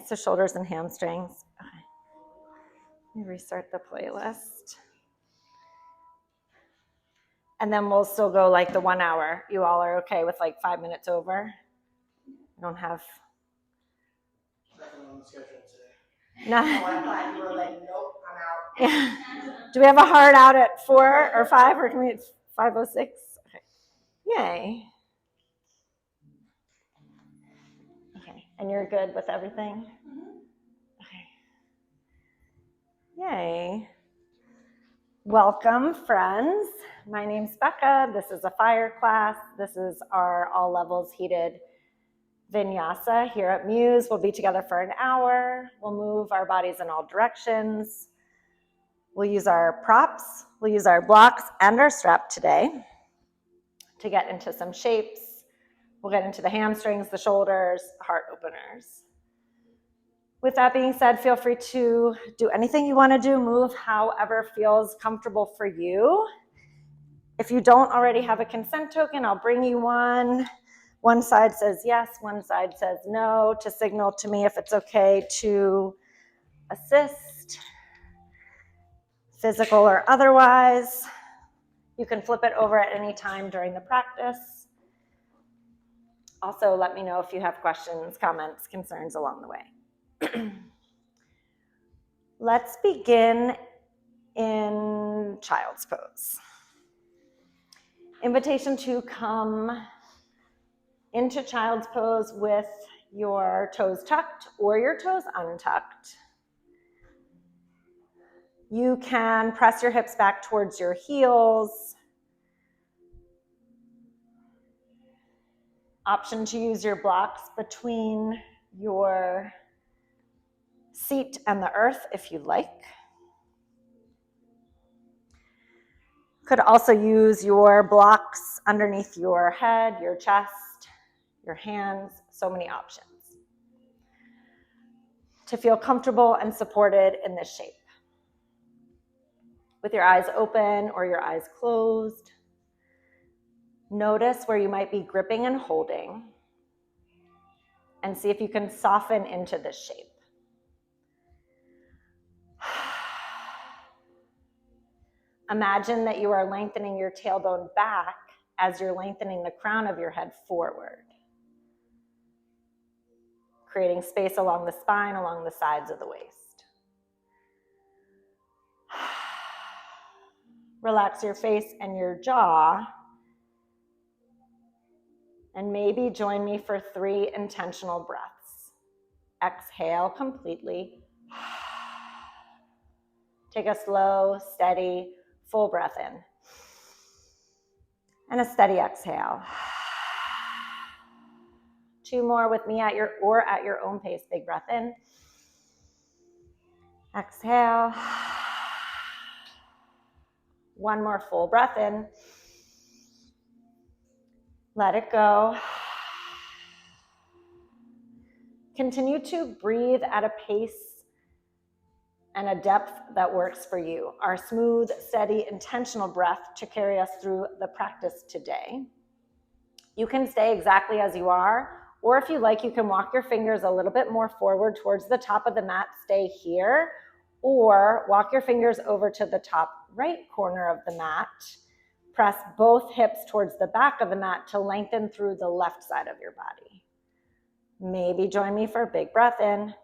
so shoulders and hamstrings. Okay. Let me restart the playlist. And then we'll still go like the 1 hour. You all are okay with like 5 minutes over? I don't have... Nothing on the schedule today. No. Oh, I thought you were like, nope, I'm out. Yeah. Do we have a hard out at 4 or 5, or can we at 5:06? Okay. Yay. Okay, and you're good with everything? Okay. Yay. Welcome, friends. My name's Becca. This is a FIRE class. This is our all levels heated vinyasa here at Muse. We'll be together for an hour. We'll move our bodies in all directions. We'll use our props. We'll use our blocks and our strap today to get into some shapes. We'll get into the hamstrings, the shoulders, heart openers. With that being said, feel free to do anything you want to do, move however feels comfortable for you. If you don't already have a consent token, I'll bring you one. One side says yes, one side says no, to signal to me if it's okay to assist, physical or otherwise. You can flip it over at any time during the practice. Also, let me know if you have questions, comments, concerns along the way. Let's begin in child's pose. Invitation to come into child's pose with your toes tucked or your toes untucked. You can press your hips back towards your heels. Option to use your blocks between your seat and the earth if you like. Could also use your blocks underneath your head, your chest, your hands, so many options to feel comfortable and supported in this shape. With your eyes open or your eyes closed, notice where you might be gripping and holding, and see if you can soften into this shape. Imagine that you are lengthening your tailbone back as you're lengthening the crown of your head forward, creating space along the spine, along the sides of the waist. Relax your face and your jaw, and maybe join me for 3 intentional breaths. Exhale completely. Take a slow, steady, full breath in. And a steady exhale. 2 more with me at your own pace. Big breath in. Exhale. 1 more full breath in. Let it go. Continue to breathe at a pace and a depth that works for you. Our smooth, steady, intentional breath to carry us through the practice today. You can stay exactly as you are, or if you like, you can walk your fingers a little bit more forward towards the top of the mat, stay here, or walk your fingers over to the top right corner of the mat. Press both hips towards the back of the mat to lengthen through the left side of your body. Maybe join me for a big breath in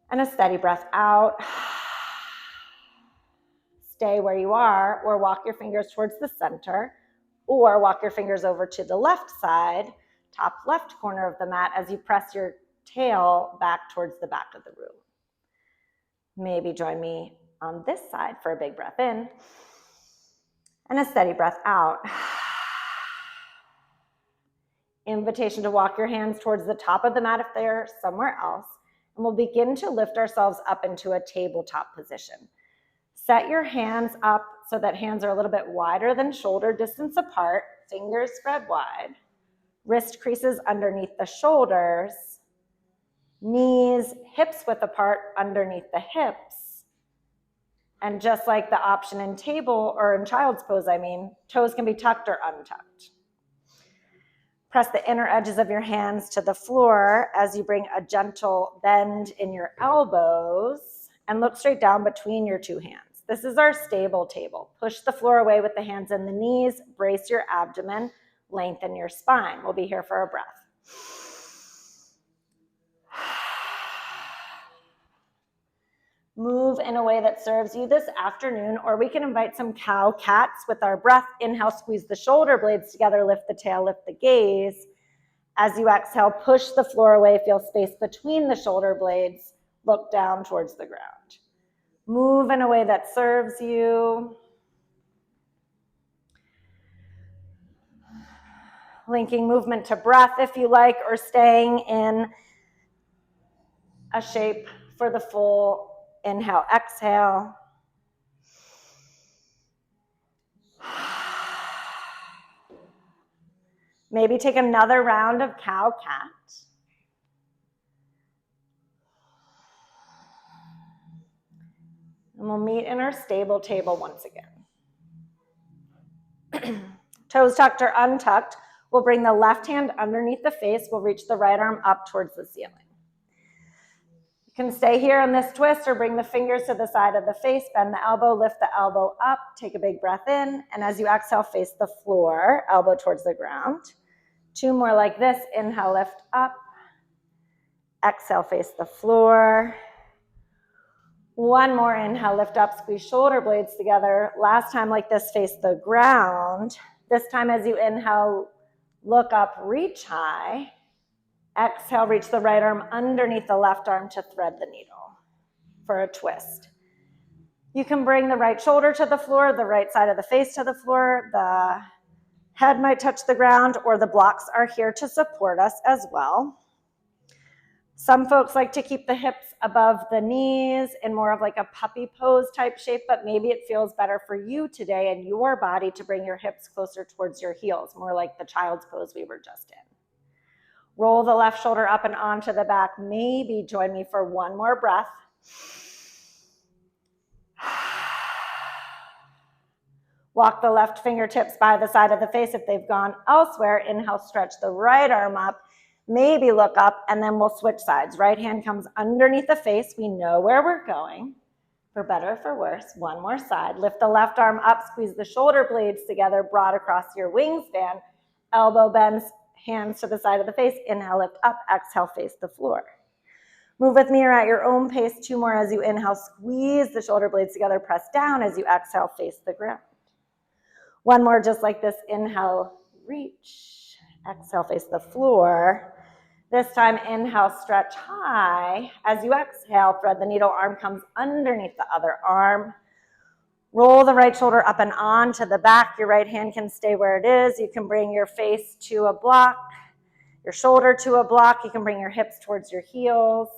and a steady breath out. Stay where you are, or walk your fingers towards the center, or walk your fingers over to the left side, top left corner of the mat, as you press your tail back towards the back of the room. Maybe join me on this side for a big breath in and a steady breath out. Invitation to walk your hands towards the top of the mat if they're somewhere else, and we'll begin to lift ourselves up into a tabletop position. Set your hands up so that hands are a little bit wider than shoulder distance apart, fingers spread wide, wrist creases underneath the shoulders, knees hips width apart underneath the hips. And just like the option in table or in child's pose, toes can be tucked or untucked. Press the inner edges of your hands to the floor as you bring a gentle bend in your elbows and look straight down between your two hands. This is our stable table. Push the floor away with the hands and the knees, brace your abdomen, lengthen your spine. We'll be here for a breath. Move in a way that serves you this afternoon, or we can invite some cow cats with our breath. Inhale, squeeze the shoulder blades together, lift the tail, lift the gaze. As you exhale, push the floor away, feel space between the shoulder blades, look down towards the ground. Move in a way that serves you. Linking movement to breath if you like, or staying in a shape for the full inhale, exhale. Maybe take another round of cow cat. And we'll meet in our stable table once again. Toes tucked or untucked. We'll bring the left hand underneath the face. We'll reach the right arm up towards the ceiling. You can stay here in this twist or bring the fingers to the side of the face, bend the elbow, lift the elbow up, take a big breath in, and as you exhale, face the floor, elbow towards the ground. 2 more like this. Inhale, lift up. Exhale, face the floor. 1 more. Inhale, lift up, squeeze shoulder blades together. Last time like this, face the ground. This time as you inhale, look up, reach high. Exhale, reach the right arm underneath the left arm to thread the needle for a twist. You can bring the right shoulder to the floor, the right side of the face to the floor. The head might touch the ground, or the blocks are here to support us as well. Some folks like to keep the hips above the knees in more of like a puppy pose type shape, but maybe it feels better for you today and your body to bring your hips closer towards your heels, more like the child's pose we were just in. Roll the left shoulder up and onto the back. Maybe join me for 1 more breath. Walk the left fingertips by the side of the face if they've gone elsewhere. Inhale, stretch the right arm up. Maybe look up, and then we'll switch sides. Right hand comes underneath the face. We know where we're going. For better or for worse, 1 more side. Lift the left arm up, squeeze the shoulder blades together, broad across your wingspan. Elbow bends, hands to the side of the face. Inhale, lift up. Exhale, face the floor. Move with me or at your own pace. 2 more as you inhale, squeeze the shoulder blades together, press down. As you exhale, face the ground. 1 more just like this. Inhale, reach. Exhale, face the floor. This time, inhale, stretch high. As you exhale, thread the needle, arm comes underneath the other arm. Roll the right shoulder up and on to the back. Your right hand can stay where it is. You can bring your face to a block, your shoulder to a block. You can bring your hips towards your heels.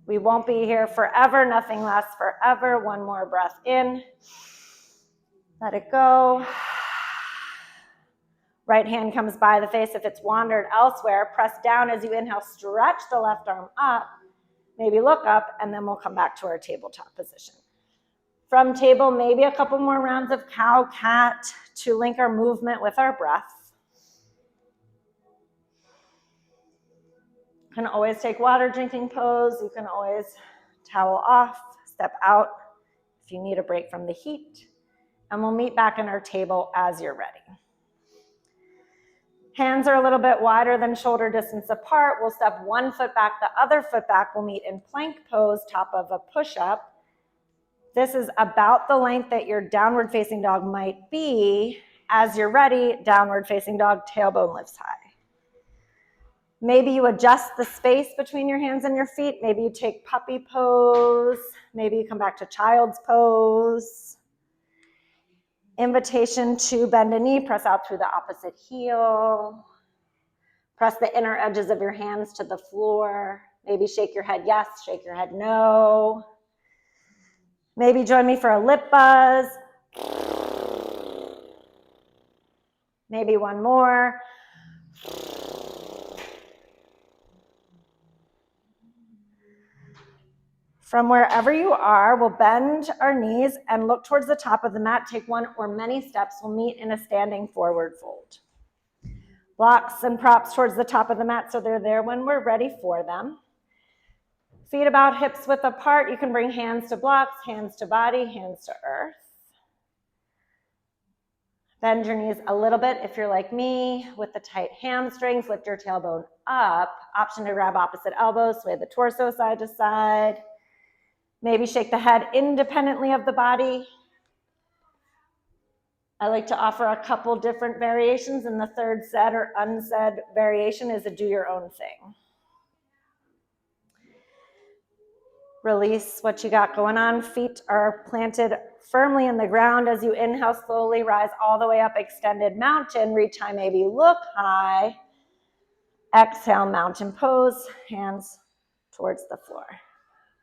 We won't be here forever. Nothing lasts forever. 1 more breath in. Let it go. Right hand comes by the face. If it's wandered elsewhere, press down as you inhale, stretch the left arm up, maybe look up, and then we'll come back to our tabletop position. From table, maybe a couple more rounds of cow cat to link our movement with our breath. You can always take water drinking pose. You can always towel off, step out if you need a break from the heat. And we'll meet back in our table as you're ready. Hands are a little bit wider than shoulder distance apart. We'll step 1 foot back, the other foot back. We'll meet in plank pose, top of a push-up. This is about the length that your downward facing dog might be. As you're ready, downward facing dog, tailbone lifts high. Maybe you adjust the space between your hands and your feet. Maybe you take puppy pose. Maybe you come back to child's pose. Invitation to bend a knee, press out through the opposite heel. Press the inner edges of your hands to the floor. Maybe shake your head yes, shake your head no. Maybe join me for a lip buzz. Maybe 1 more. From wherever you are, we'll bend our knees and look towards the top of the mat. Take 1 or many steps. We'll meet in a standing forward fold. Blocks and props towards the top of the mat so they're there when we're ready for them. Feet about hips width apart. You can bring hands to blocks, hands to body, hands to earth. Bend your knees a little bit if you're like me with the tight hamstrings. Lift your tailbone up. Option to grab opposite elbows, sway the torso side to side. Maybe shake the head independently of the body. I like to offer a couple different variations, and the third said or unsaid variation is a do your own thing. Release what you got going on. Feet are planted firmly in the ground. As you inhale, slowly rise all the way up, extended mountain. Reach high, maybe look high. Exhale, mountain pose, hands towards the floor.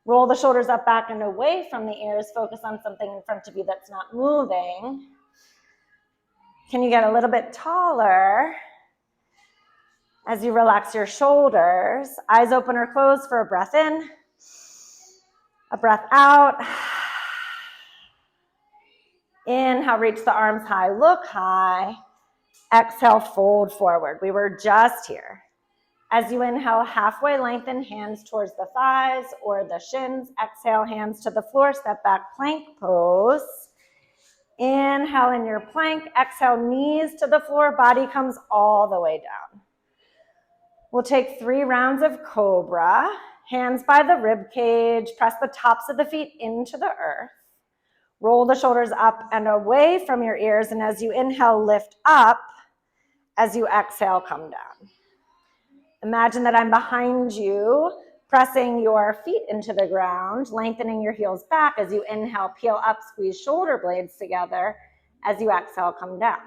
Roll the shoulders up, back, and away from the ears. Focus on something in front of you that's not moving. Can you get a little bit taller as you relax your shoulders? Eyes open or closed for a breath in, a breath out. Inhale, reach the arms high, look high. Exhale, fold forward. We were just here. As you inhale, halfway lengthen, hands towards the thighs or the shins. Exhale, hands to the floor, step back, plank pose. Inhale in your plank. Exhale, knees to the floor, body comes all the way down. We'll take 3 rounds of cobra. Hands by the rib cage. Press the tops of the feet into the earth. Roll the shoulders up and away from your ears. And as you inhale, lift up. As you exhale, come down. Imagine that I'm behind you, pressing your feet into the ground, lengthening your heels back. As you inhale, peel up, squeeze shoulder blades together. As you exhale, come down.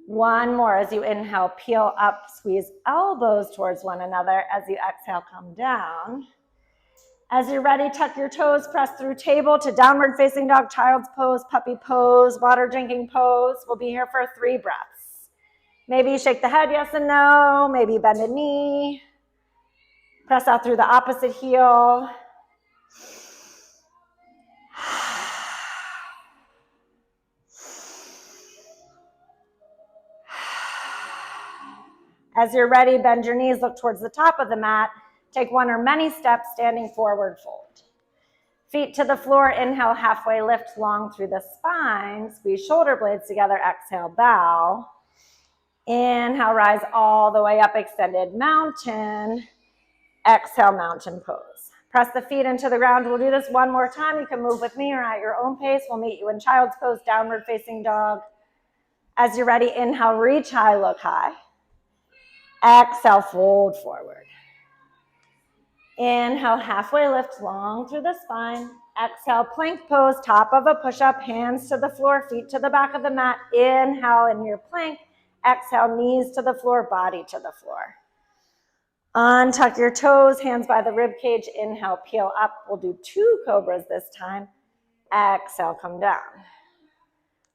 One more. As you inhale, peel up, squeeze elbows towards one another. As you exhale, come down. As you're ready, tuck your toes, press through table to downward facing dog, child's pose, puppy pose, water drinking pose. We'll be here for 3 breaths. Maybe shake the head, yes and no. Maybe bend a knee. Press out through the opposite heel. As you're ready, bend your knees, look towards the top of the mat. Take 1 or many steps, standing forward fold. Feet to the floor, inhale, halfway lift, long through the spine. Squeeze shoulder blades together, exhale, bow. Inhale, rise all the way up, extended mountain. Exhale, mountain pose. Press the feet into the ground. We'll do this 1 more time. You can move with me or at your own pace. We'll meet you in child's pose, downward facing dog. As you're ready, inhale, reach high, look high. Exhale, fold forward. Inhale, halfway lift, long through the spine. Exhale, plank pose, top of a push-up, hands to the floor, feet to the back of the mat. Inhale in your plank. Exhale, knees to the floor, body to the floor. Untuck your toes, hands by the rib cage. Inhale, peel up. We'll do 2 cobras this time. Exhale, come down.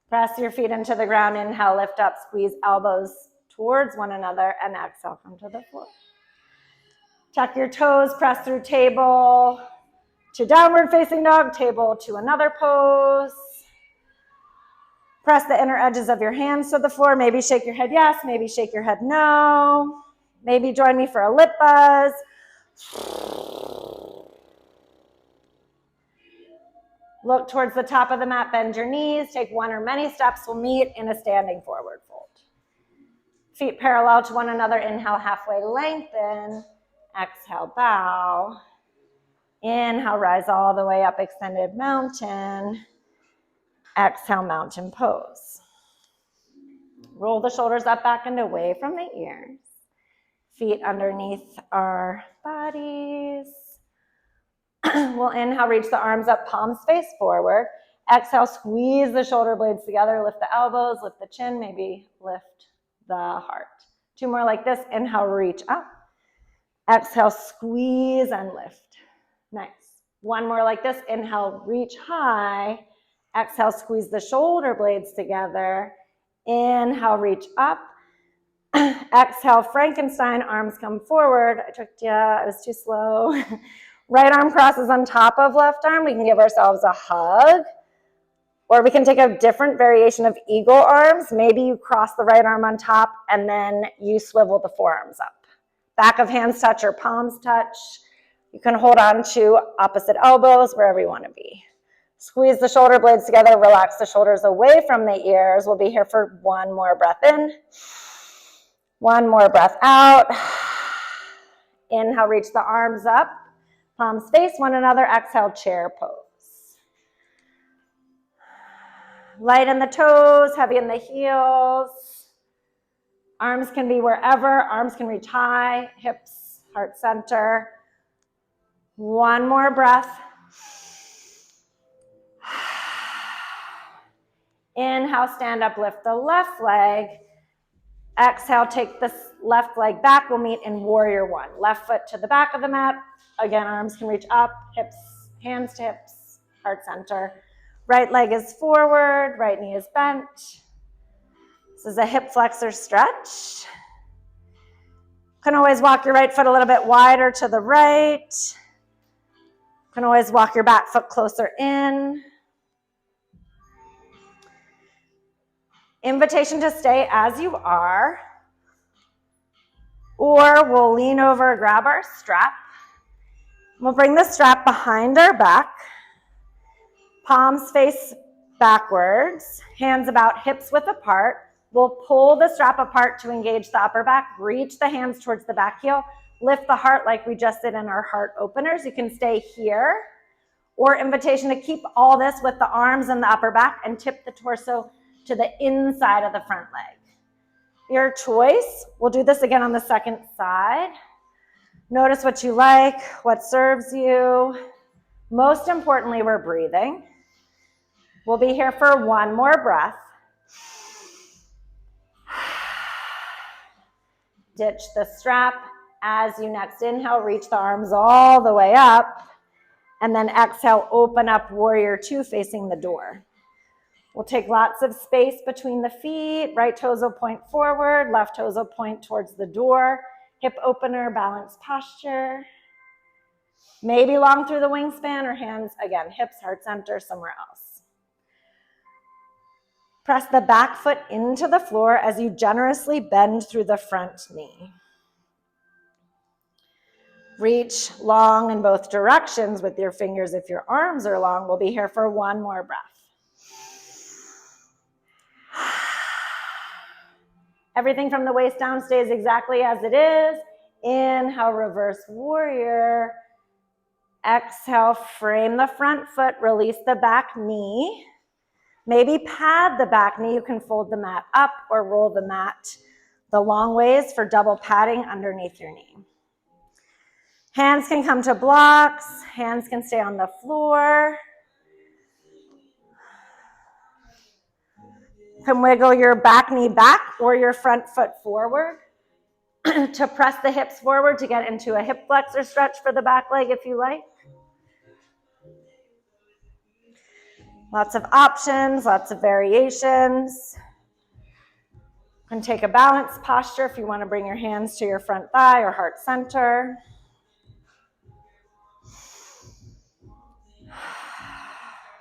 Press your feet into the ground. Inhale, lift up, squeeze elbows towards one another, and exhale, come to the floor. Tuck your toes, press through table to downward facing dog, table to another pose. Press the inner edges of your hands to the floor. Maybe shake your head yes, maybe shake your head no. Maybe join me for a lip buzz. Look towards the top of the mat, bend your knees, take 1 or many steps. We'll meet in a standing forward fold. Feet parallel to one another. Inhale, halfway lengthen. Exhale, bow. Inhale, rise all the way up, extended mountain. Exhale, mountain pose. Roll the shoulders up, back, and away from the ears. Feet underneath our bodies. We'll inhale, reach the arms up, palms face forward. Exhale, squeeze the shoulder blades together, lift the elbows, lift the chin, maybe lift the heart. 2 more like this. Inhale, reach up. Exhale, squeeze and lift. Nice. 1 more like this. Inhale, reach high. Exhale, squeeze the shoulder blades together. Inhale, reach up. Exhale, Frankenstein, arms come forward. I was too slow. Right arm crosses on top of left arm. We can give ourselves a hug. Or we can take a different variation of eagle arms. Maybe you cross the right arm on top and then you swivel the forearms up. Back of hands touch or palms touch. You can hold on to opposite elbows wherever you want to be. Squeeze the shoulder blades together, relax the shoulders away from the ears. We'll be here for one more breath in. One more breath out. Inhale, reach the arms up. Palms face one another. Exhale, chair pose. Light in the toes, heavy in the heels. Arms can be wherever. Arms can reach high, hips, heart center. One more breath. Inhale, stand up, lift the left leg. Exhale, take the left leg back. We'll meet in warrior one. Left foot to the back of the mat. Again, arms can reach up, hips, hands to hips, heart center. Right leg is forward, right knee is bent. This is a hip flexor stretch. You can always walk your right foot a little bit wider to the right. You can always walk your back foot closer in. Invitation to stay as you are. Or we'll lean over, grab our strap. We'll bring the strap behind our back. Palms face backwards, hands about hips width apart. We'll pull the strap apart to engage the upper back, reach the hands towards the back heel, lift the heart like we just did in our heart openers. You can stay here, or invitation to keep all this with the arms and the upper back and tip the torso to the inside of the front leg. Your choice. We'll do this again on the second side. Notice what you like, what serves you. Most importantly, we're breathing. We'll be here for one more breath. Ditch the strap. As you next inhale, reach the arms all the way up. And then exhale, open up warrior two facing the door. We'll take lots of space between the feet. Right toes will point forward, left toes will point towards the door. Hip opener, balanced posture. Maybe long through the wingspan or hands, again, hips, heart center, somewhere else. Press the back foot into the floor as you generously bend through the front knee. Reach long in both directions with your fingers if your arms are long. We'll be here for one more breath. Everything from the waist down stays exactly as it is. Inhale, reverse warrior. Exhale, frame the front foot, release the back knee. Maybe pad the back knee. You can fold the mat up or roll the mat the long ways for double padding underneath your knee. Hands can come to blocks. Hands can stay on the floor. You can wiggle your back knee back or your front foot forward to press the hips forward to get into a hip flexor stretch for the back leg if you like. Lots of options, lots of variations. You can take a balanced posture if you want to bring your hands to your front thigh or heart center.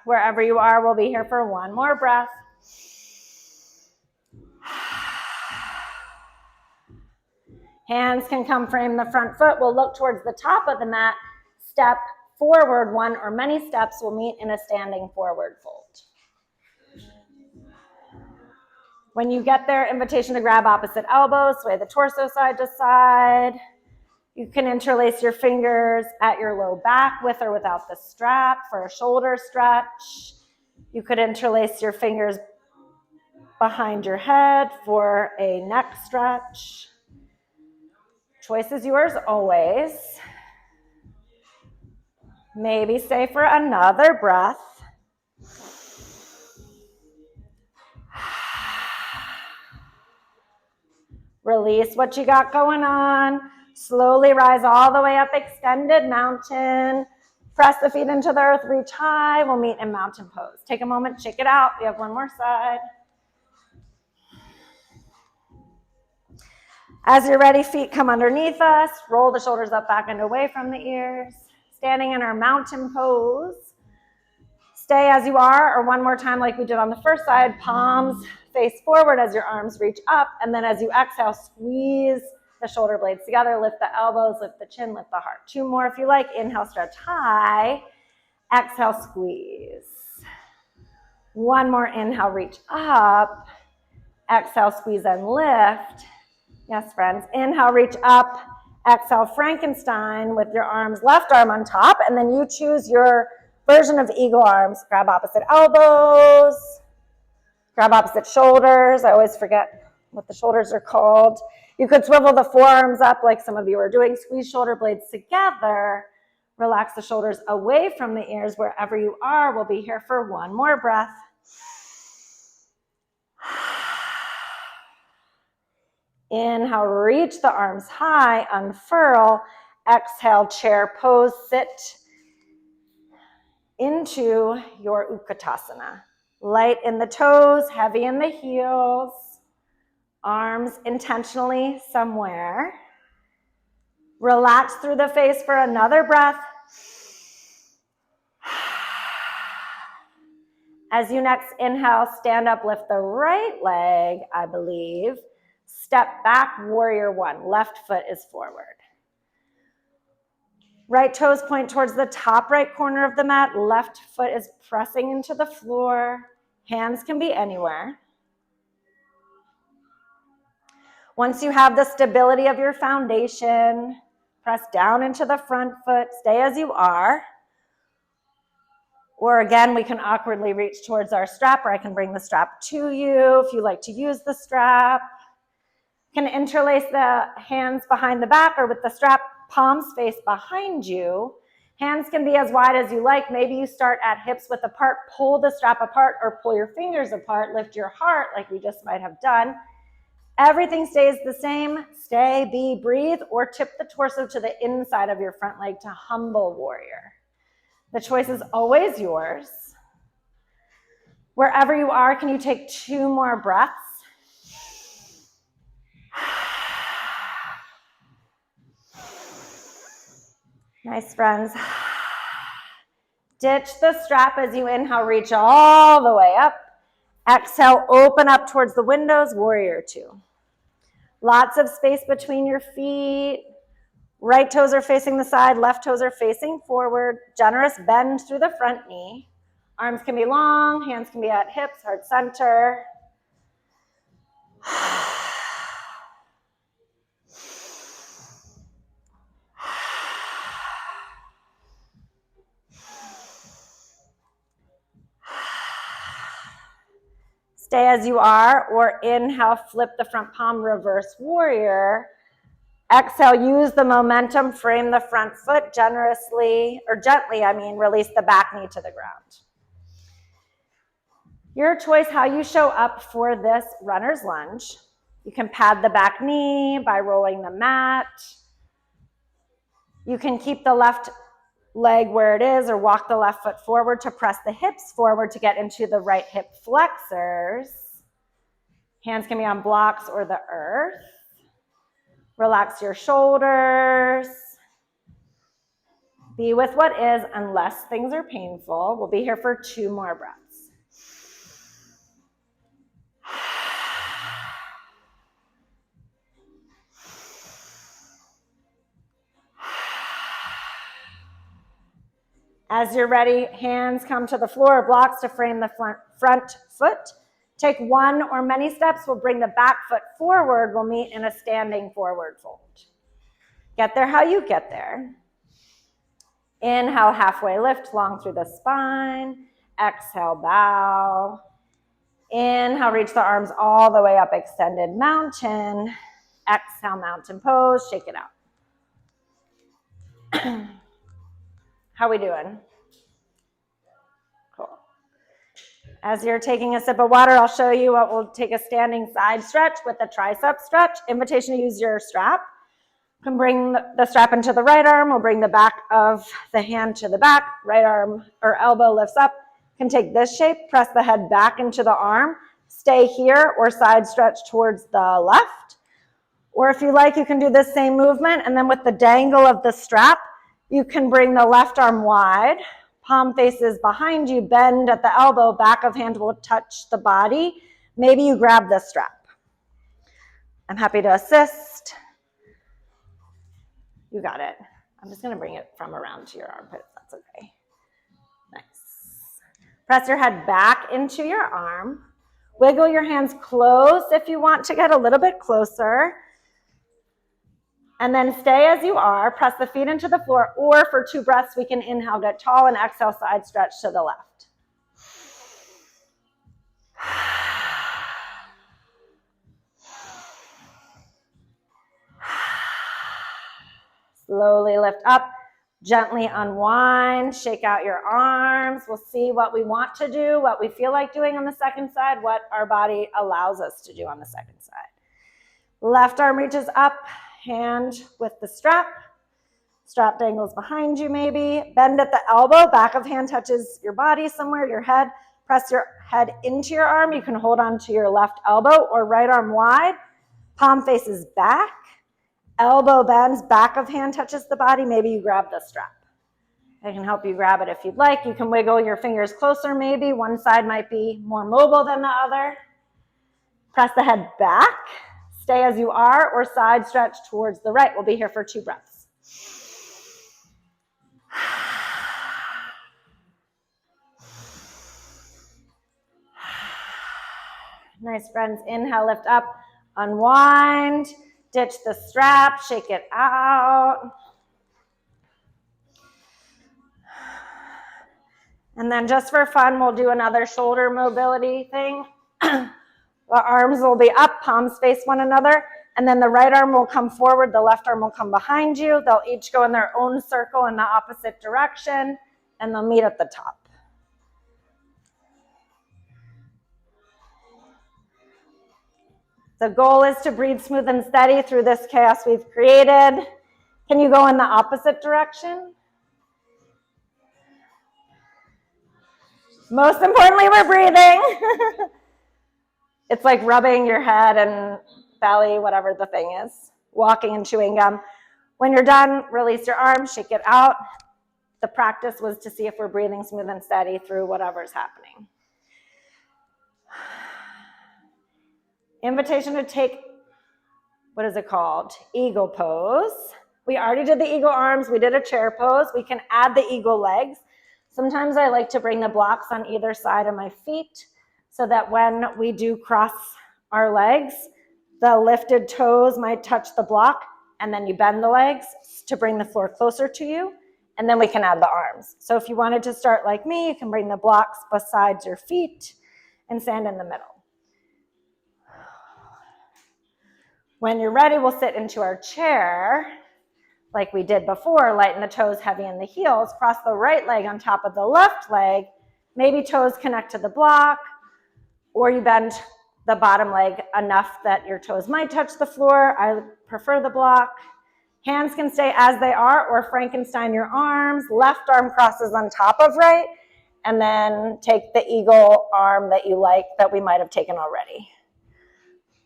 Wherever you are, we'll be here for one more breath. Hands can come frame the front foot. We'll look towards the top of the mat. Step forward one or many steps. We'll meet in a standing forward fold. When you get there, invitation to grab opposite elbows, sway the torso side to side. You can interlace your fingers at your low back with or without the strap for a shoulder stretch. You could interlace your fingers behind your head for a neck stretch. Choice is yours always. Maybe stay for another breath. Release what you got going on. Slowly rise all the way up, extended mountain. Press the feet into the earth, reach high. We'll meet in mountain pose. Take a moment, shake it out. We have one more side. As you're ready, feet come underneath us. Roll the shoulders up, back, and away from the ears. Standing in our mountain pose. Stay as you are, or one more time like we did on the first side, palms face forward as your arms reach up, and then as you exhale, squeeze the shoulder blades together, lift the elbows, lift the chin, lift the heart. 2 more if you like. Inhale, stretch high. Exhale, squeeze. 1 more, inhale, reach up. Exhale, squeeze and lift. Yes, friends. Inhale, reach up. Exhale, Frankenstein with your arms, left arm on top, and then you choose your version of eagle arms. Grab opposite elbows. Grab opposite shoulders. I always forget what the shoulders are called. You could swivel the forearms up like some of you are doing. Squeeze shoulder blades together. Relax the shoulders away from the ears wherever you are. We'll be here for 1 more breath. Inhale, reach the arms high, unfurl. Exhale, chair pose, sit into your Utkatasana. Light in the toes, heavy in the heels. Arms intentionally somewhere. Relax through the face for another breath. As you next inhale, stand up, lift the right leg, I believe. Step back, warrior 1. Left foot is forward. Right toes point towards the top right corner of the mat. Left foot is pressing into the floor. Hands can be anywhere. Once you have the stability of your foundation, press down into the front foot. Stay as you are. Or again, we can awkwardly reach towards our strap, or I can bring the strap to you if you like to use the strap. You can interlace the hands behind the back or with the strap, palms face behind you. Hands can be as wide as you like. Maybe you start at hips width apart, pull the strap apart, or pull your fingers apart, lift your heart like we just might have done. Everything stays the same. Stay, be, breathe, or tip the torso to the inside of your front leg to humble warrior. The choice is always yours. Wherever you are, can you take 2 more breaths? Nice, friends. Ditch the strap as you inhale, reach all the way up. Exhale, open up towards the windows, warrior 2. Lots of space between your feet. Right toes are facing the side, left toes are facing forward. Generous bend through the front knee. Arms can be long, hands can be at hips, heart center. Stay as you are, or inhale, flip the front palm, reverse warrior. Exhale, use the momentum, frame the front foot gently, release the back knee to the ground. Your choice how you show up for this runner's lunge. You can pad the back knee by rolling the mat. You can keep the left leg where it is or walk the left foot forward to press the hips forward to get into the right hip flexors. Hands can be on blocks or the earth. Relax your shoulders. Be with what is unless things are painful. We'll be here for 2 more breaths. As you're ready, hands come to the floor, blocks to frame the front foot. Take 1 or many steps. We'll bring the back foot forward. We'll meet in a standing forward fold. Get there how you get there. Inhale, halfway lift, long through the spine. Exhale, bow. Inhale, reach the arms all the way up, extended mountain. Exhale, mountain pose, shake it out. How we doing? Cool. As you're taking a sip of water, I'll show you what we'll take a standing side stretch with a tricep stretch. Invitation to use your strap. You can bring the strap into the right arm. We'll bring the back of the hand to the back. Right arm or elbow lifts up. You can take this shape, press the head back into the arm. Stay here or side stretch towards the left. Or if you like, you can do this same movement, and then with the dangle of the strap, you can bring the left arm wide, Palm faces behind you, bend at the elbow, back of hand will touch the body. Maybe you grab the strap. I'm happy to assist. You got it. I'm just gonna bring it from around to your armpit, if that's okay. Nice. Press your head back into your arm. Wiggle your hands close if you want to get a little bit closer. And then stay as you are. Press the feet into the floor, or for 2 breaths, we can inhale, get tall, and exhale, side stretch to the left. Slowly lift up, gently unwind, shake out your arms. We'll see what we want to do, what we feel like doing on the second side, what our body allows us to do on the second side. Left arm reaches up, hand with the strap. Strap dangles behind you maybe. Bend at the elbow, back of hand touches your body somewhere, your head. Press your head into your arm. You can hold on to your left elbow or right arm wide. Palm faces back. Elbow bends, back of hand touches the body. Maybe you grab the strap. I can help you grab it if you'd like. You can wiggle your fingers closer maybe. One side might be more mobile than the other. Press the head back. Stay as you are or side stretch towards the right. We'll be here for 2 breaths. Nice, friends. Inhale, lift up, unwind. Ditch the strap, shake it out. And then just for fun, we'll do another shoulder mobility thing. The arms will be up, palms face one another, and then the right arm will come forward, the left arm will come behind you. They'll each go in their own circle in the opposite direction, and they'll meet at the top. The goal is to breathe smooth and steady through this chaos we've created. Can you go in the opposite direction? Most importantly, we're breathing. It's like rubbing your head and belly, whatever the thing is, walking and chewing gum. When you're done, release your arms, shake it out. The practice was to see if we're breathing smooth and steady through whatever's happening. Invitation to take, what is it called? Eagle pose. We already did the eagle arms. We did a chair pose. We can add the eagle legs. Sometimes I like to bring the blocks on either side of my feet so that when we do cross our legs, the lifted toes might touch the block, and then you bend the legs to bring the floor closer to you, and then we can add the arms. So if you wanted to start like me, you can bring the blocks beside your feet and stand in the middle. When you're ready, we'll sit into our chair like we did before. Lighten the toes, heavy in the heels. Cross the right leg on top of the left leg. Maybe toes connect to the block, or you bend the bottom leg enough that your toes might touch the floor. I prefer the block. Hands can stay as they are, or Frankenstein your arms. Left arm crosses on top of right, and then take the eagle arm that you like that we might have taken already.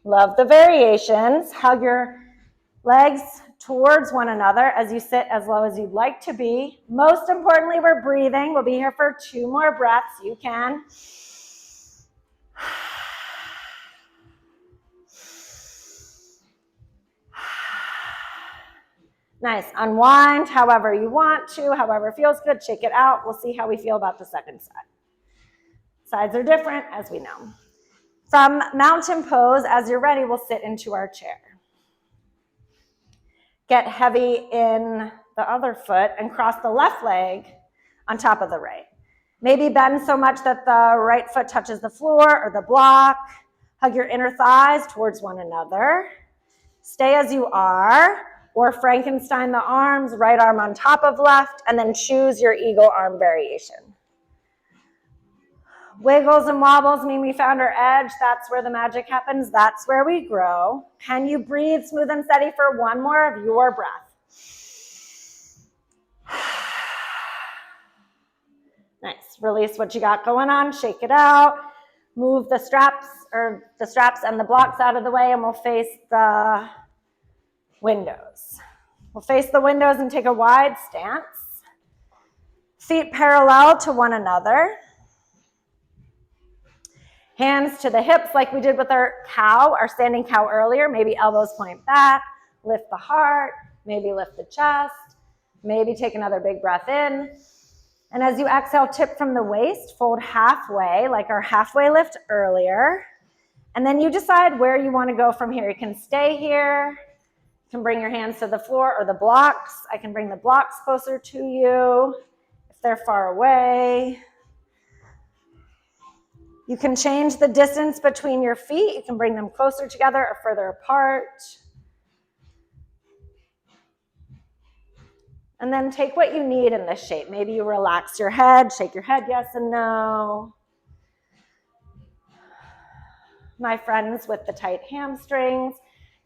Love the variations. Hug your legs towards one another as you sit as low as you'd like to be. Most importantly, we're breathing. We'll be here for 2 more breaths. You can. Nice. Unwind however you want to, however feels good. Shake it out. We'll see how we feel about the second side. Sides are different, as we know. From mountain pose, as you're ready, we'll sit into our chair. Get heavy in the other foot and cross the left leg on top of the right. Maybe bend so much that the right foot touches the floor or the block. Hug your inner thighs towards one another. Stay as you are, or Frankenstein the arms, right arm on top of left, and then choose your eagle arm variation. Wiggles and wobbles mean we found our edge. That's where the magic happens. That's where we grow. Can you breathe smooth and steady for 1 more of your breath? Nice. Release what you got going on. Shake it out. Move the straps and the blocks out of the way, and we'll face the windows. We'll face the windows and take a wide stance. Feet parallel to one another. Hands to the hips like we did with our cow, our standing cow earlier. Maybe elbows point back, lift the heart, maybe lift the chest, maybe take another big breath in. And as you exhale, tip from the waist, fold halfway, like our halfway lift earlier. And then you decide where you want to go from here. You can stay here. You can bring your hands to the floor or the blocks. I can bring the blocks closer to you if they're far away. You can change the distance between your feet. You can bring them closer together or further apart. And then take what you need in this shape. Maybe you relax your head, shake your head yes and no. My friends with the tight hamstrings,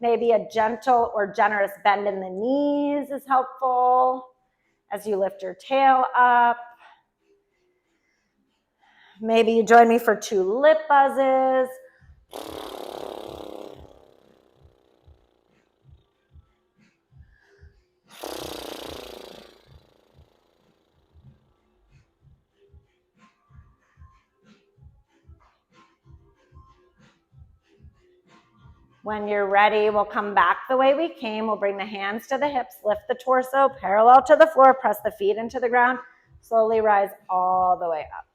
maybe a gentle or generous bend in the knees is helpful as you lift your tail up. Maybe you join me for 2 lip buzzes. When you're ready, we'll come back the way we came. We'll bring the hands to the hips, lift the torso parallel to the floor, press the feet into the ground, slowly rise all the way up.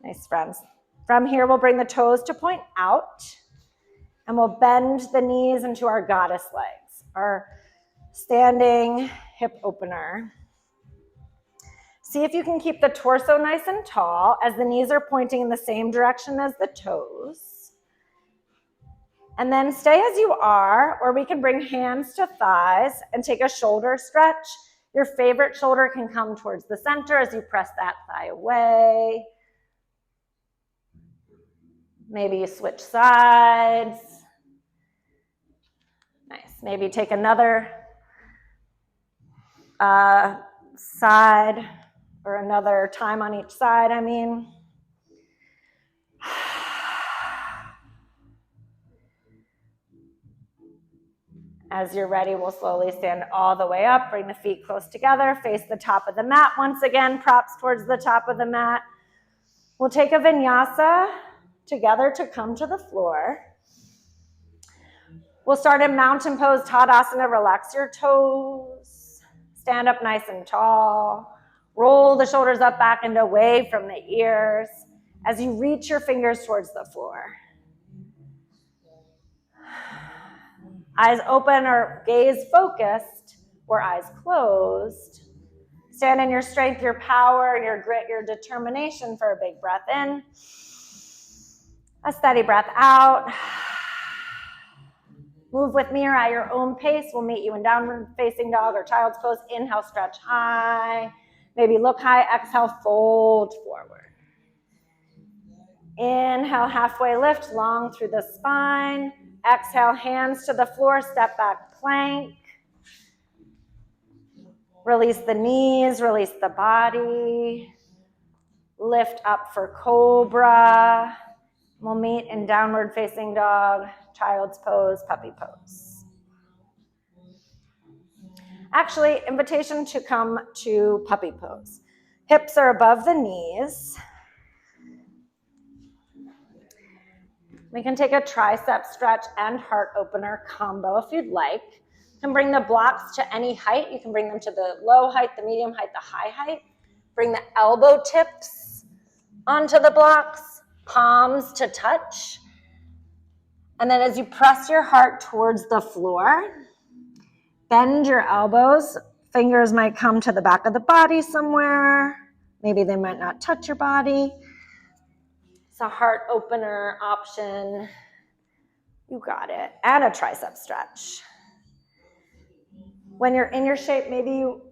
Nice, friends. From here, we'll bring the toes to point out, and we'll bend the knees into our goddess legs, our standing hip opener. See if you can keep the torso nice and tall as the knees are pointing in the same direction as the toes. And then stay as you are, or we can bring hands to thighs and take a shoulder stretch. Your favorite shoulder can come towards the center as you press that thigh away. Maybe you switch sides. Nice. Maybe take another side or another time on each side, I mean. As you're ready, we'll slowly stand all the way up, bring the feet close together, face the top of the mat. Once again, props towards the top of the mat. We'll take a vinyasa together to come to the floor. We'll start in mountain pose, Tadasana. Relax your toes. Stand up nice and tall. Roll the shoulders up, back, and away from the ears as you reach your fingers towards the floor. Eyes open or gaze focused or eyes closed. Stand in your strength, your power, your grit, your determination for a big breath in. A steady breath out. Move with me or at your own pace. We'll meet you in downward facing dog or child's pose. Inhale, stretch high. Maybe look high. Exhale, fold forward. Inhale, halfway lift, long through the spine. Exhale, hands to the floor, step back, plank. Release the knees, release the body. Lift up for cobra. We'll meet in downward facing dog, child's pose, puppy pose. Actually, invitation to come to puppy pose. Hips are above the knees. We can take a tricep stretch and heart opener combo if you'd like. You can bring the blocks to any height. You can bring them to the low height, the medium height, the high height. Bring the elbow tips onto the blocks, palms to touch. And then as you press your heart towards the floor, bend your elbows. Fingers might come to the back of the body somewhere. Maybe they might not touch your body. It's a heart opener option. You got it. And a tricep stretch. When you're in your shape, maybe you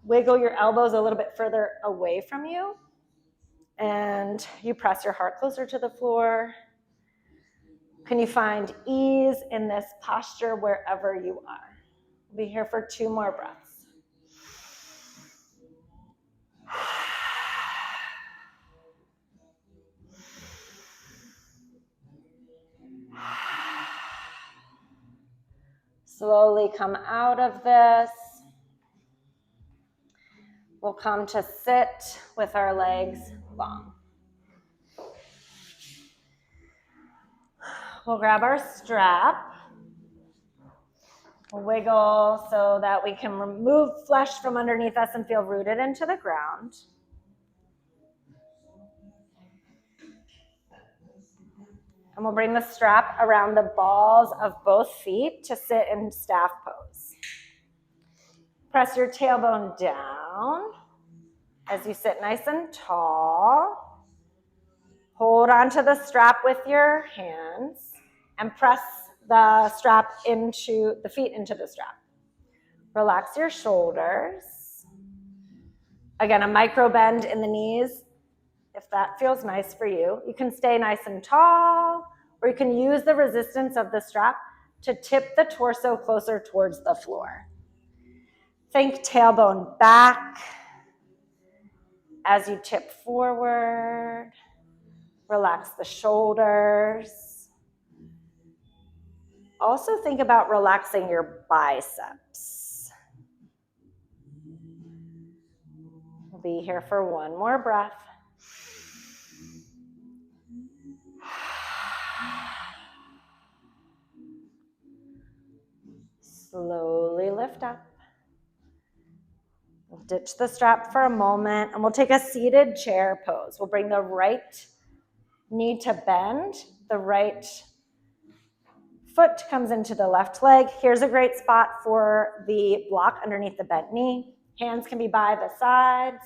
wiggle your elbows a little bit further away from you. And you press your heart closer to the floor. Can you find ease in this posture wherever you are? We'll be here for 2 more breaths. Slowly come out of this. We'll come to sit with our legs long. We'll grab our strap. We'll wiggle so that we can remove flesh from underneath us and feel rooted into the ground. And we'll bring the strap around the balls of both feet to sit in staff pose. Press your tailbone down as you sit nice and tall. Hold onto the strap with your hands and press the strap into the feet into the strap. Relax your shoulders. Again, a micro bend in the knees if that feels nice for you. You can stay nice and tall, or you can use the resistance of the strap to tip the torso closer towards the floor. Think tailbone back as you tip forward. Relax the shoulders. Also think about relaxing your biceps. We'll be here for one more breath. Slowly lift up. We'll ditch the strap for a moment and we'll take a seated chair pose. We'll bring the right knee to bend, the right foot comes into the left leg. Here's a great spot for the block underneath the bent knee. Hands can be by the sides.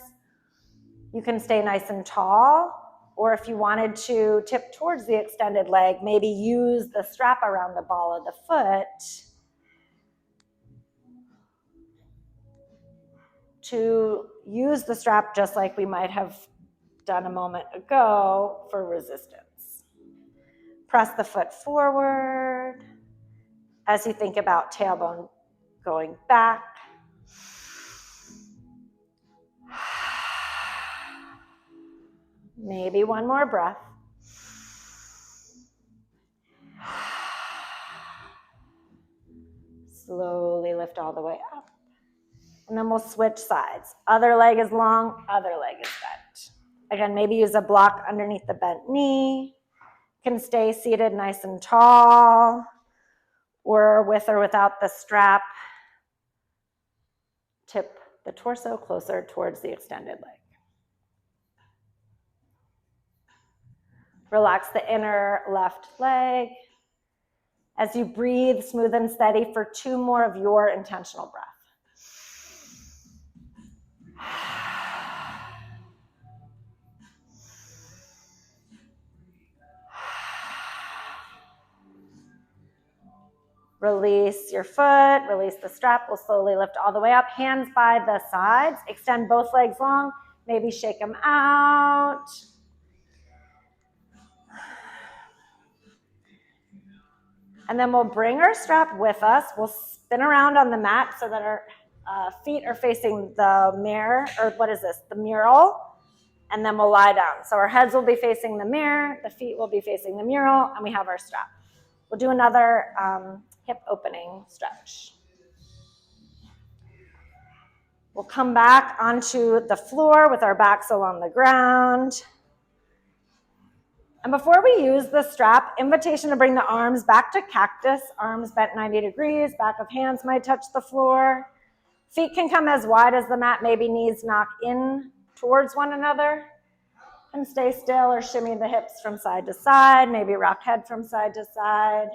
You can stay nice and tall, or if you wanted to tip towards the extended leg, maybe use the strap around the ball of the foot to use the strap just like we might have done a moment ago for resistance. Press the foot forward as you think about tailbone going back. Maybe one more breath. Slowly lift all the way up. And then we'll switch sides. Other leg is long, other leg is bent. Again, maybe use a block underneath the bent knee. Can stay seated nice and tall, or with or without the strap. Tip the torso closer towards the extended leg. Relax the inner left leg. As you breathe, smooth and steady for 2 more of your intentional breath. Release your foot, release the strap. We'll slowly lift all the way up. Hands by the sides. Extend both legs long. Maybe shake them out. And then we'll bring our strap with us. We'll spin around on the mat so that our feet are facing the mirror, or what is this? The mural. And then we'll lie down. So our heads will be facing the mirror, the feet will be facing the mural, and we have our strap. We'll do another hip opening stretch. We'll come back onto the floor with our backs along the ground. And before we use the strap, invitation to bring the arms back to cactus, arms bent 90 degrees, back of hands might touch the floor. Feet can come as wide as the mat, maybe knees knock in towards one another. And stay still or shimmy the hips from side to side, maybe rock head from side to side.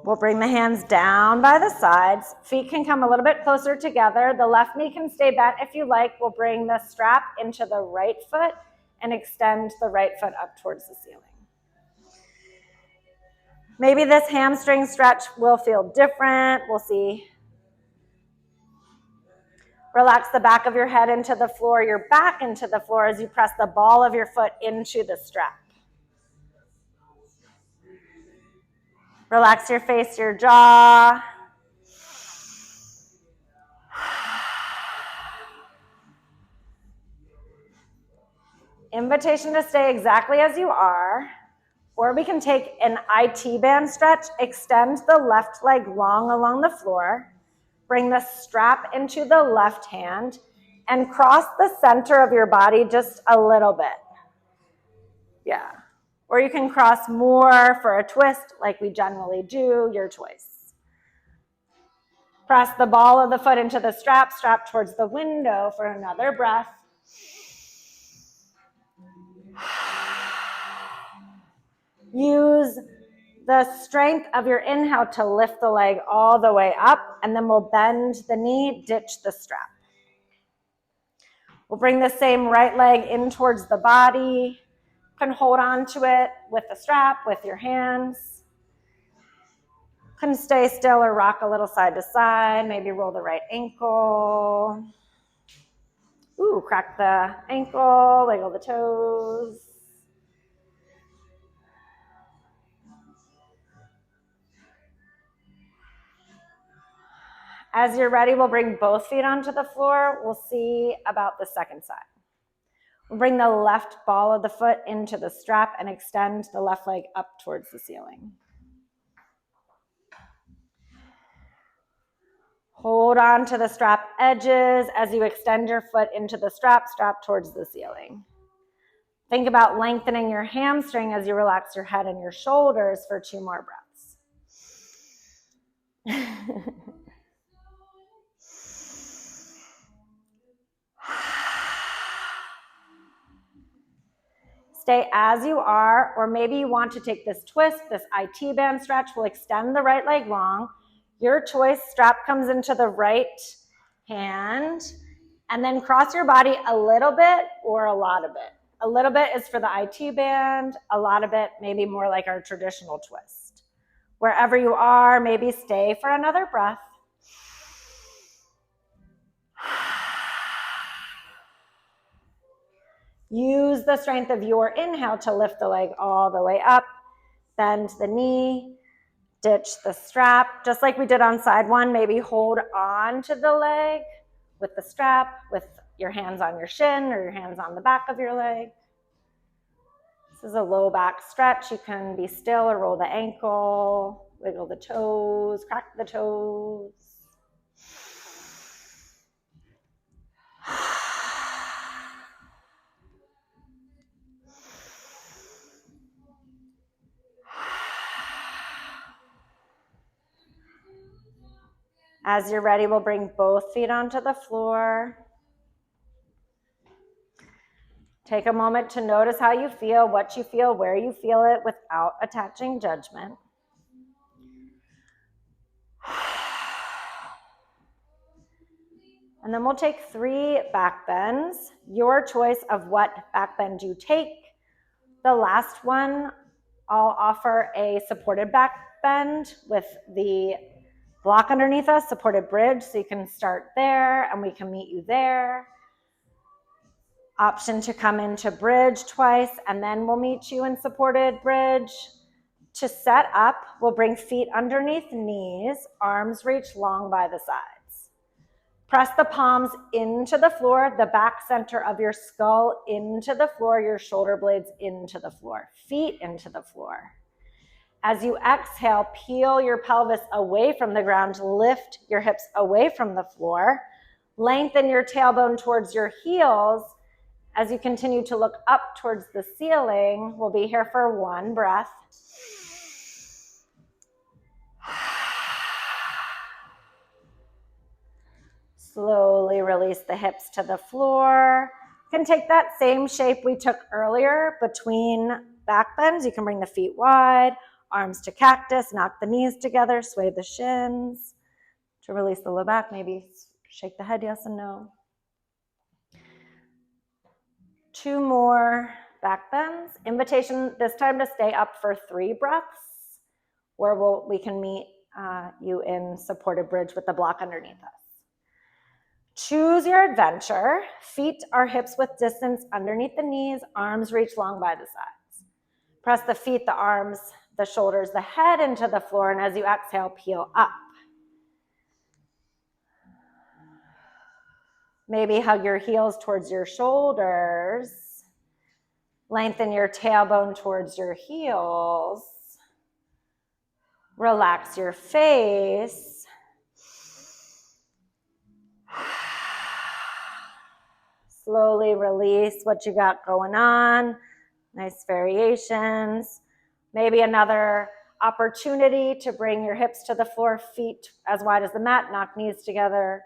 We'll bring the hands down by the sides. Feet can come a little bit closer together. The left knee can stay bent if you like. We'll bring the strap into the right foot and extend the right foot up towards the ceiling. Maybe this hamstring stretch will feel different. We'll see. Relax the back of your head into the floor, your back into the floor as you press the ball of your foot into the strap. Relax your face, your jaw. Invitation to stay exactly as you are, or we can take an IT band stretch, extend the left leg long along the floor, bring the strap into the left hand, and cross the center of your body just a little bit. Yeah. Or you can cross more for a twist like we generally do, your choice. Press the ball of the foot into the strap, strap towards the window for another breath. Use the strength of your inhale to lift the leg all the way up, and then we'll bend the knee, ditch the strap. We'll bring the same right leg in towards the body. You can hold on to it with the strap, with your hands. You can stay still or rock a little side to side, maybe roll the right ankle. Ooh, crack the ankle, wiggle the toes. As you're ready, we'll bring both feet onto the floor. We'll see about the second side. We'll bring the left ball of the foot into the strap and extend the left leg up towards the ceiling. Hold on to the strap edges as you extend your foot into the strap, strap towards the ceiling. Think about lengthening your hamstring as you relax your head and your shoulders for 2 more breaths. Stay as you are, or maybe you want to take this twist, this IT band stretch. We'll extend the right leg long. Your choice, strap comes into the right hand, and then cross your body a little bit or a lot of it. A little bit is for the IT band, a lot of it maybe more like our traditional twist. Wherever you are, maybe stay for another breath. Use the strength of your inhale to lift the leg all the way up. Bend the knee, ditch the strap. Just like we did on side 1, maybe hold on to the leg with the strap, with your hands on your shin or your hands on the back of your leg. This is a low back stretch. You can be still or roll the ankle, wiggle the toes, crack the toes. As you're ready, we'll bring both feet onto the floor. Take a moment to notice how you feel, what you feel, where you feel it without attaching judgment. And then we'll take 3 back bends, your choice of what back bend you take. The last one, I'll offer a supported back bend with the block underneath us, supported bridge, so you can start there and we can meet you there. Option to come into bridge twice and then we'll meet you in supported bridge. To set up, we'll bring feet underneath knees, arms reach long by the sides. Press the palms into the floor, the back center of your skull into the floor, your shoulder blades into the floor, feet into the floor. As you exhale, peel your pelvis away from the ground, lift your hips away from the floor, lengthen your tailbone towards your heels. As you continue to look up towards the ceiling, we'll be here for 1 breath. Slowly release the hips to the floor. You can take that same shape we took earlier between back bends. You can bring the feet wide, arms to cactus, knock the knees together, sway the shins. To release the low back, maybe shake the head yes and no. 2 more back bends. Invitation this time to stay up for 3 breaths, where we can meet you in supported bridge with the block underneath us. Choose your adventure. Feet are hips width distance underneath the knees, arms reach long by the sides. Press the feet, the arms, the shoulders, the head into the floor, and as you exhale, peel up. Maybe hug your heels towards your shoulders. Lengthen your tailbone towards your heels. Relax your face. Slowly release what you got going on. Nice variations. Maybe another opportunity to bring your hips to the floor, feet as wide as the mat, knock knees together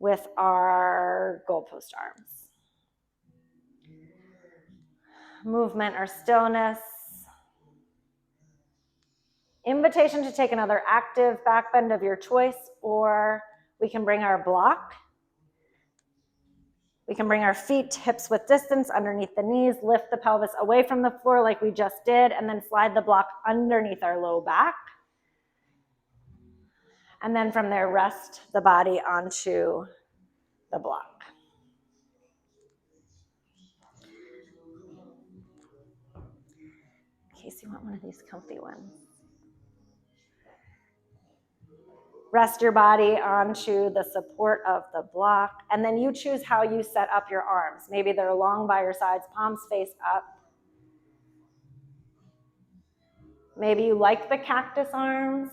with our goalpost arms. Movement or stillness. Invitation to take another active back bend of your choice, or we can bring our block. We can bring our feet hips width distance underneath the knees, lift the pelvis away from the floor like we just did, and then slide the block underneath our low back. And then from there, rest the body onto the block. In case you want one of these comfy ones. Rest your body onto the support of the block, and then you choose how you set up your arms. Maybe they're long by your sides, palms face up. Maybe you like the cactus arms.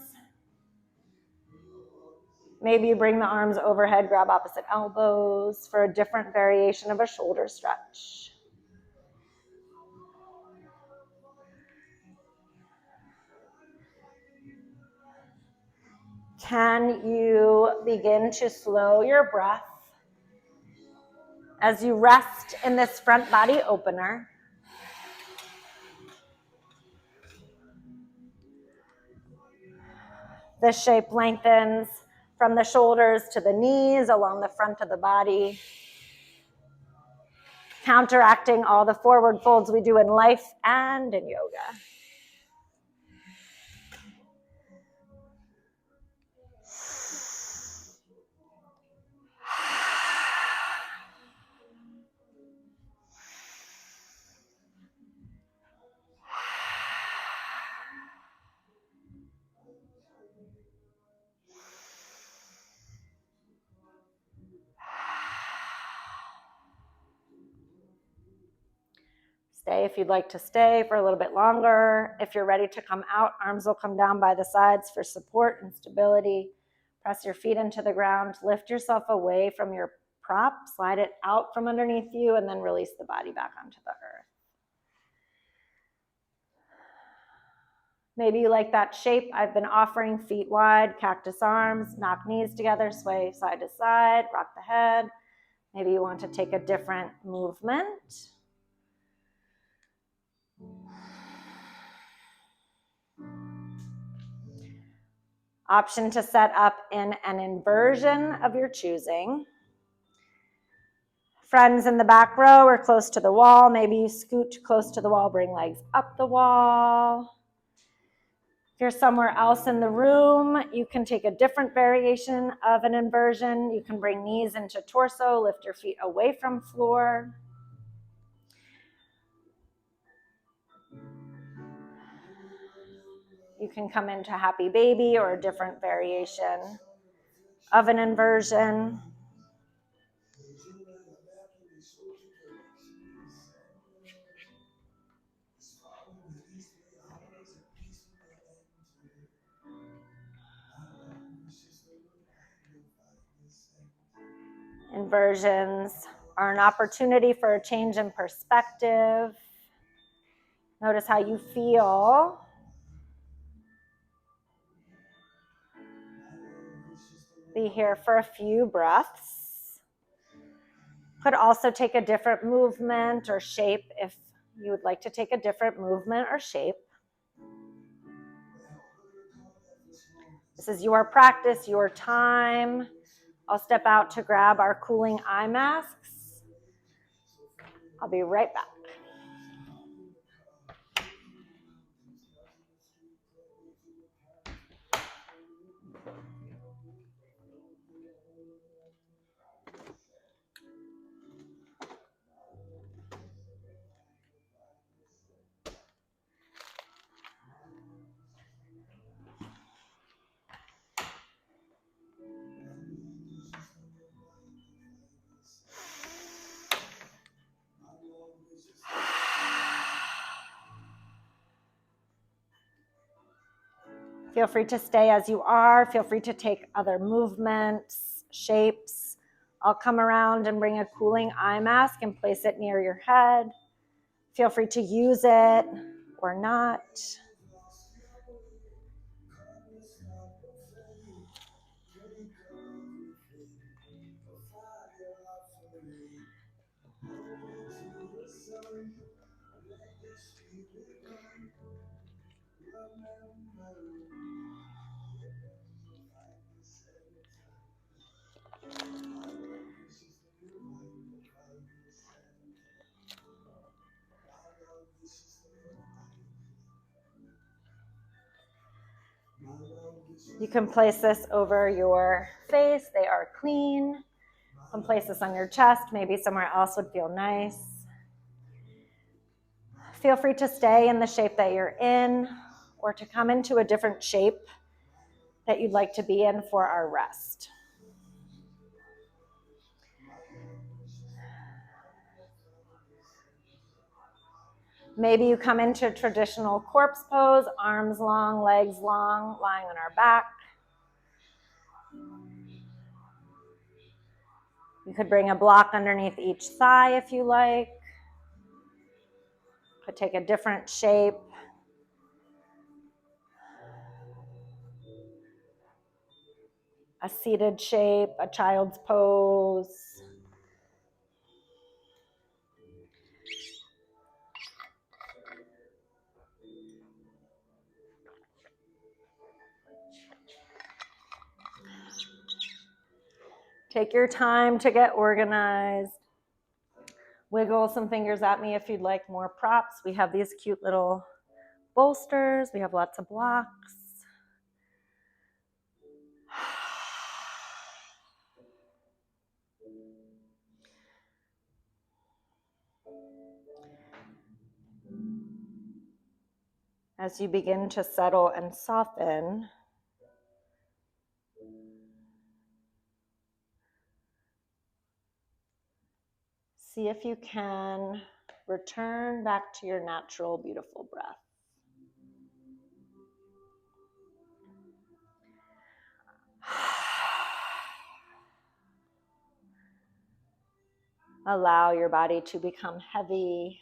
Maybe you bring the arms overhead, grab opposite elbows for a different variation of a shoulder stretch. Can you begin to slow your breath as you rest in this front body opener? This shape lengthens from the shoulders to the knees along the front of the body, counteracting all the forward folds we do in life and in yoga. Stay if you'd like to stay for a little bit longer. If you're ready to come out, arms will come down by the sides for support and stability. Press your feet into the ground. Lift yourself away from your prop. Slide it out from underneath you, and then release the body back onto the earth. Maybe you like that shape I've been offering, feet wide, cactus arms, knock knees together, sway side to side, rock the head. Maybe you want to take a different movement. Option to set up in an inversion of your choosing. Friends in the back row or close to the wall, maybe you scoot close to the wall, bring legs up the wall. If you're somewhere else in the room, you can take a different variation of an inversion. You can bring knees into torso, lift your feet away from floor. You can come into happy baby or a different variation of an inversion. Inversions are an opportunity for a change in perspective. Notice how you feel. Be here for a few breaths. Could also take a different movement or shape if you would like to take a different movement or shape. This is your practice, your time. I'll step out to grab our cooling eye masks. I'll be right back. Feel free to stay as you are. Feel free to take other movements, shapes. I'll come around and bring a cooling eye mask and place it near your head. Feel free to use it or not. You can place this over your face. They are clean. You can place this on your chest. Maybe somewhere else would feel nice. Feel free to stay in the shape that you're in or to come into a different shape that you'd like to be in for our rest. Maybe you come into traditional corpse pose, arms long, legs long, lying on our back. You could bring a block underneath each thigh if you like. Could take a different shape. A seated shape, a child's pose. Take your time to get organized. Wiggle some fingers at me if you'd like more props. We have these cute little bolsters. We have lots of blocks. As you begin to settle and soften, see if you can return back to your natural, beautiful breath. Allow your body to become heavy.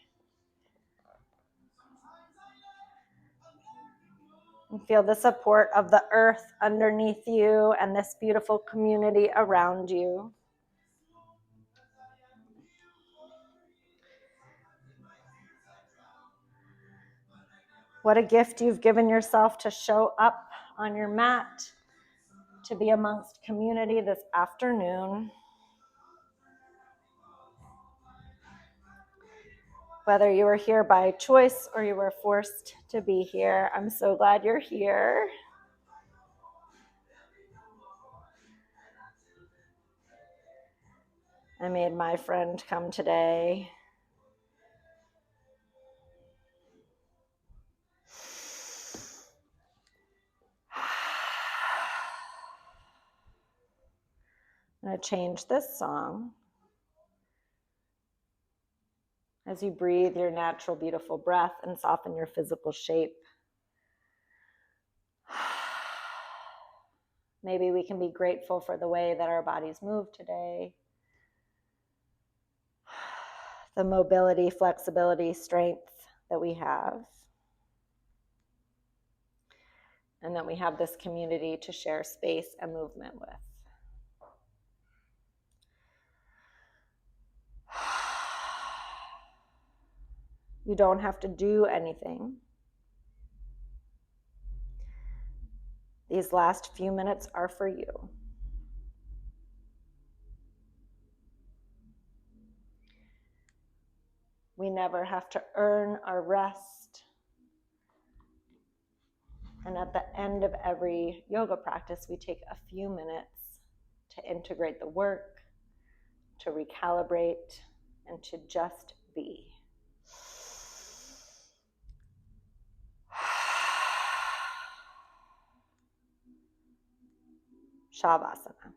And feel the support of the earth underneath you and this beautiful community around you. What a gift you've given yourself to show up on your mat, to be amongst community this afternoon. Whether you were here by choice or you were forced to be here, I'm so glad you're here. I made my friend come today. I'm going to change this song. As you breathe your natural, beautiful breath and soften your physical shape. Maybe we can be grateful for the way that our bodies move today. The mobility, flexibility, strength that we have. And that we have this community to share space and movement with. You don't have to do anything. These last few minutes are for you. We never have to earn our rest. And at the end of every yoga practice, we take a few minutes to integrate the work, to recalibrate, and to just be. Shavasana.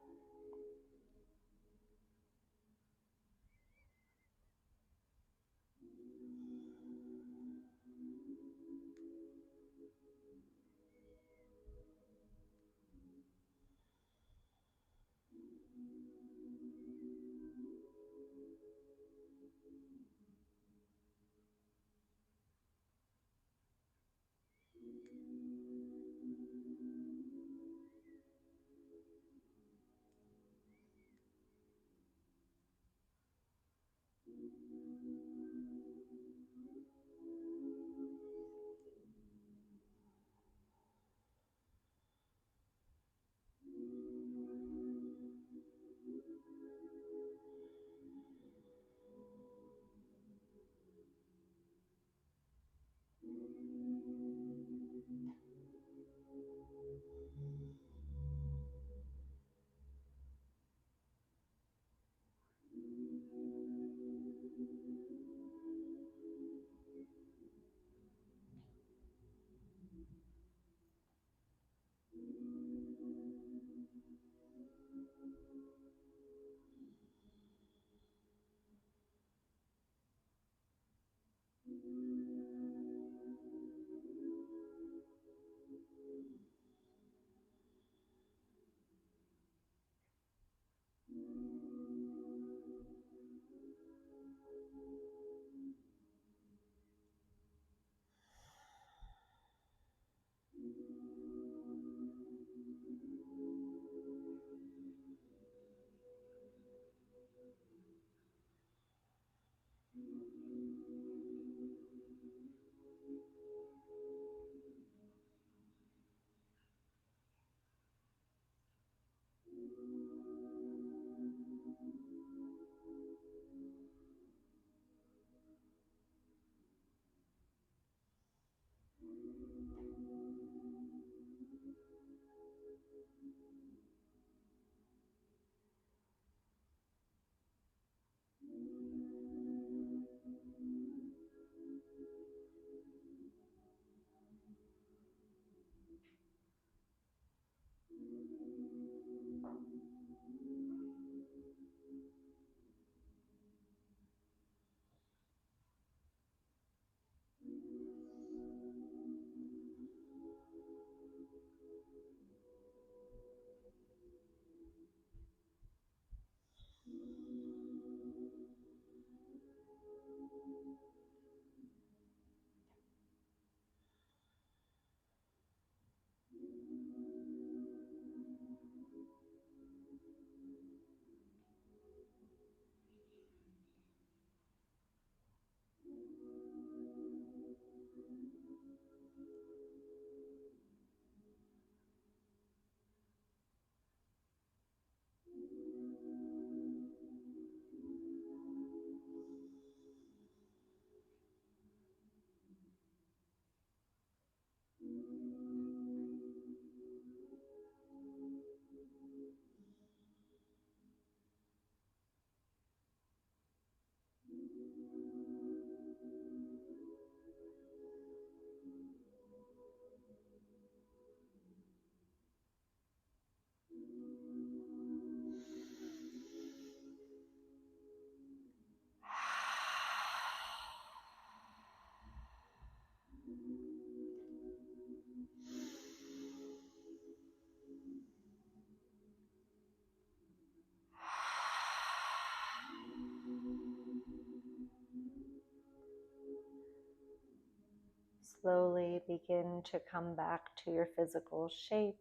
begin to come back to your physical shape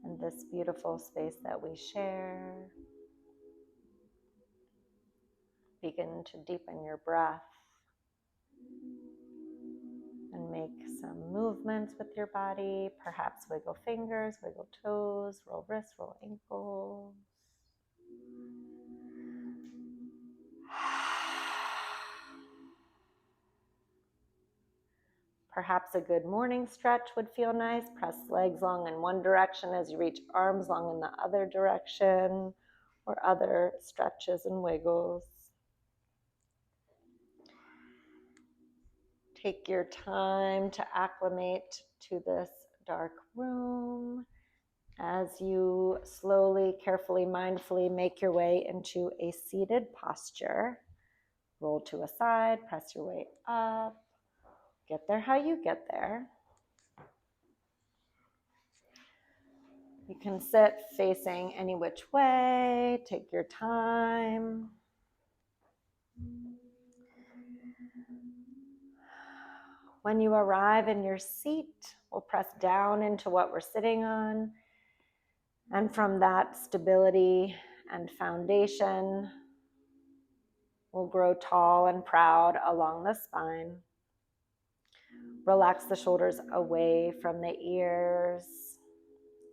and this beautiful space that we share. Begin to deepen your breath and make some movements with your body. Perhaps wiggle fingers, wiggle toes, roll wrists, roll ankles. Perhaps a good morning stretch would feel nice. Press legs long in one direction as you reach arms long in the other direction, or other stretches and wiggles. Take your time to acclimate to this dark room as you slowly, carefully, mindfully make your way into a seated posture. Roll to a side, press your way up. Get there how you get there. You can sit facing any which way. Take your time. When you arrive in your seat, we'll press down into what we're sitting on. And from that stability and foundation, we'll grow tall and proud along the spine. Relax the shoulders away from the ears.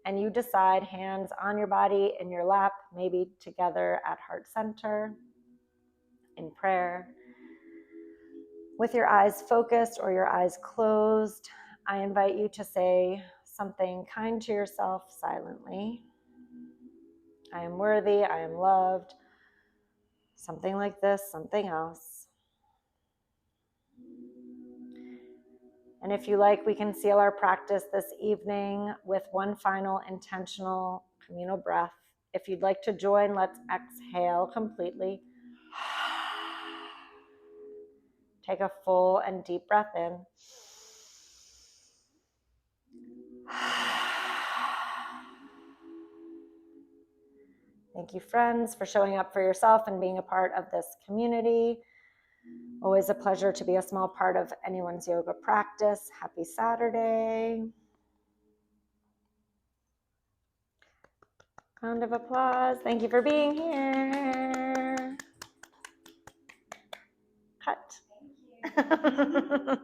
And you decide, hands on your body, in your lap, maybe together at heart center, in prayer. With your eyes focused or your eyes closed, I invite you to say something kind to yourself silently. I am worthy, I am loved. Something like this, something else. And if you like, we can seal our practice this evening with one final intentional communal breath. If you'd like to join, let's exhale completely. Take a full and deep breath in. Thank you, friends, for showing up for yourself and being a part of this community. Always a pleasure to be a small part of anyone's yoga practice. Happy Saturday. Round of applause. Thank you for being here. Cut. Thank you.